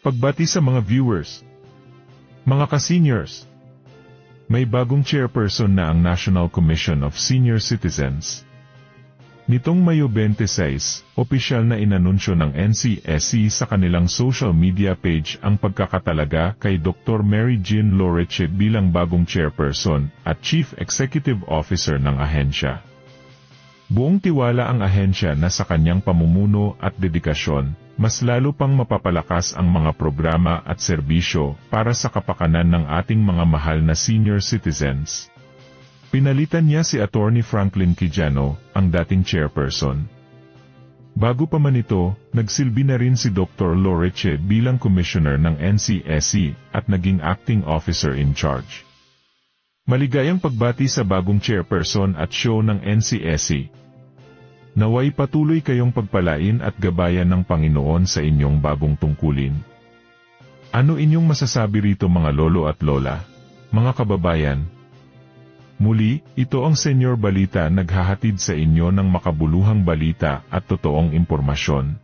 Pagbati sa mga viewers. Mga ka-seniors, may bagong chairperson na ang National Commission of Senior Citizens. Nitong Mayo 26, opisyal na inanunsyo ng NCSC sa kanilang social media page ang pagkakatalaga kay Dr. Mary Jean Loreche bilang bagong chairperson at Chief Executive Officer ng ahensya. Buong tiwala ang ahensya na sa kanyang pamumuno at dedikasyon, mas lalo pang mapapalakas ang mga programa at serbisyo para sa kapakanan ng ating mga mahal na senior citizens. Pinalitan niya si Attorney Franklin Quijano, ang dating chairperson. Bago pa man ito, nagsilbi na rin si Dr. Loreche bilang commissioner ng NCSC at naging acting officer in charge. Maligayang pagbati sa bagong chairperson at show ng NCSC. Naway patuloy kayong pagpalain at gabayan ng Panginoon sa inyong bagong tungkulin. Ano inyong masasabi rito mga lolo at lola, mga kababayan? Muli, ito ang Senyor Balita naghahatid sa inyo ng makabuluhang balita at totoong impormasyon.